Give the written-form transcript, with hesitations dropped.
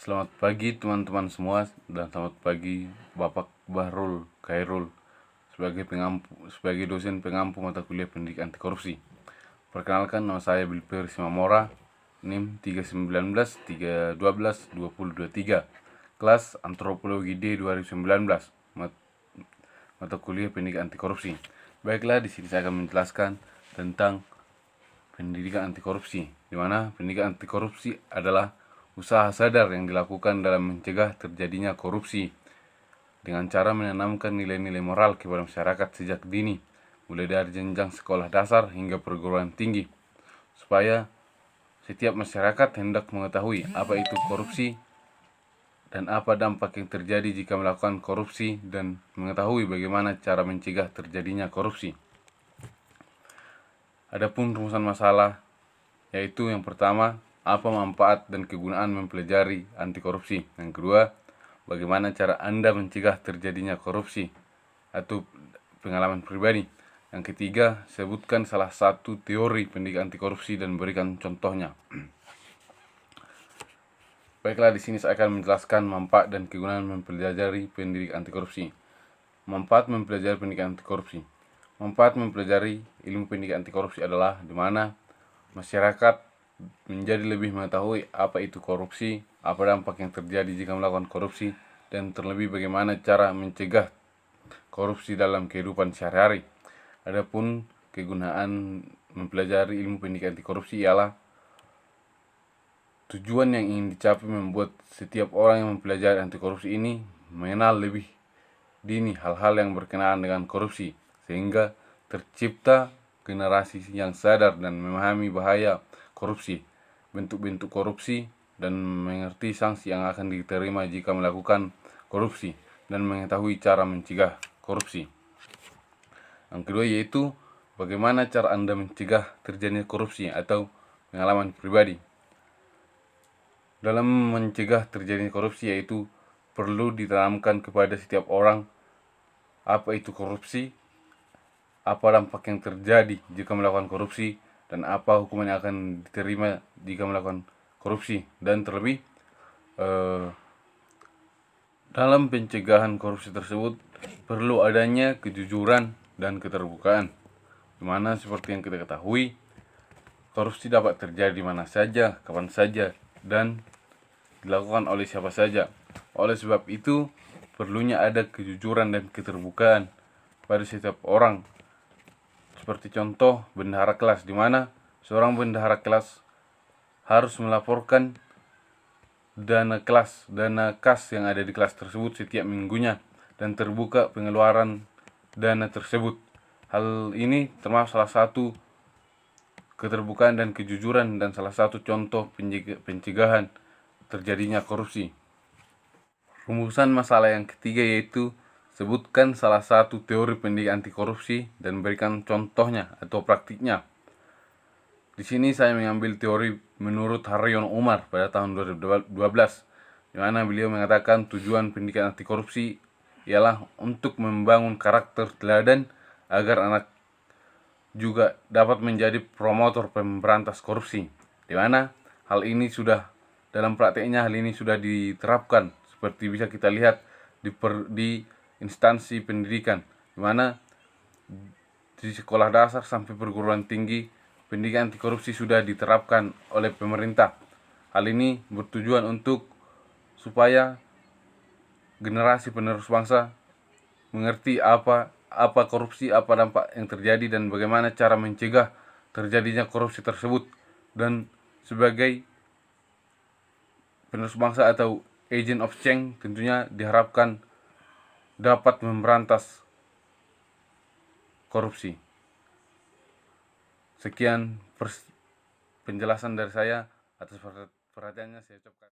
Selamat pagi teman-teman semua, dan selamat pagi Bapak Bahrul Khairul sebagai dosen pengampu mata kuliah pendidikan anti korupsi. Perkenalkan, nama saya Bilper Simamora, NIM 319-312-2023, kelas Antropologi D 2019, mata kuliah pendidikan anti korupsi. Baiklah, di sini saya akan menjelaskan tentang pendidikan anti korupsi, di mana pendidikan anti korupsi adalah usaha sadar yang dilakukan dalam mencegah terjadinya korupsi dengan cara menanamkan nilai-nilai moral kepada masyarakat sejak dini, mulai dari jenjang sekolah dasar hingga perguruan tinggi, supaya setiap masyarakat hendak mengetahui apa itu korupsi dan apa dampak yang terjadi jika melakukan korupsi, dan mengetahui bagaimana cara mencegah terjadinya korupsi. Adapun rumusan masalah, yaitu yang pertama, apa manfaat dan kegunaan mempelajari anti korupsi. Yang kedua, bagaimana cara Anda mencegah terjadinya korupsi atau pengalaman pribadi. Yang ketiga, sebutkan salah satu teori pendidikan anti korupsi dan berikan contohnya. Baiklah, di sini saya akan menjelaskan manfaat dan kegunaan mempelajari pendidikan anti korupsi. Manfaat mempelajari pendidikan anti korupsi. Manfaat mempelajari ilmu pendidikan anti korupsi adalah di mana masyarakat menjadi lebih mengetahui apa itu korupsi, apa dampak yang terjadi jika melakukan korupsi, dan terlebih bagaimana cara mencegah korupsi dalam kehidupan sehari-hari. Adapun kegunaan mempelajari ilmu pendidikan anti korupsi ialah tujuan yang ingin dicapai membuat setiap orang yang mempelajari anti korupsi ini mengenal lebih dini hal-hal yang berkenaan dengan korupsi, sehingga tercipta generasi yang sadar dan memahami bahaya korupsi, bentuk-bentuk korupsi, dan mengerti sanksi yang akan diterima jika melakukan korupsi, dan mengetahui cara mencegah korupsi. Yang kedua yaitu bagaimana cara Anda mencegah terjadinya korupsi atau pengalaman pribadi. Dalam mencegah terjadinya korupsi, yaitu perlu ditanamkan kepada setiap orang apa itu korupsi, apa dampak yang terjadi jika melakukan korupsi, dan apa hukuman yang akan diterima jika melakukan korupsi. Dan terlebih dalam pencegahan korupsi tersebut perlu adanya kejujuran dan keterbukaan, dimana seperti yang kita ketahui, korupsi dapat terjadi di mana saja, kapan saja, dan dilakukan oleh siapa saja. Oleh sebab itu, perlunya ada kejujuran dan keterbukaan pada setiap orang. Seperti contoh bendahara kelas, di mana seorang bendahara kelas harus melaporkan dana kas yang ada di kelas tersebut setiap minggunya, dan terbuka pengeluaran dana tersebut. Hal ini termasuk salah satu keterbukaan dan kejujuran, dan salah satu contoh pencegahan terjadinya korupsi. Rumusan masalah yang ketiga yaitu sebutkan salah satu teori pendidikan anti korupsi dan berikan contohnya atau praktiknya. Di sini saya mengambil teori menurut Haryono Umar pada tahun 2012, di mana beliau mengatakan tujuan pendidikan anti korupsi ialah untuk membangun karakter teladan agar anak juga dapat menjadi promotor pemberantas korupsi, di mana hal ini sudah dalam prakteknya diterapkan, seperti bisa kita lihat di instansi pendidikan, di mana di sekolah dasar sampai perguruan tinggi pendidikan anti korupsi sudah diterapkan oleh pemerintah. Hal ini bertujuan untuk supaya generasi penerus bangsa mengerti apa korupsi, apa dampak yang terjadi, dan bagaimana cara mencegah terjadinya korupsi tersebut. Dan sebagai penerus bangsa atau agent of change, tentunya diharapkan dapat memberantas korupsi. Sekian penjelasan dari saya. Atas perhatiannya saya ucapkan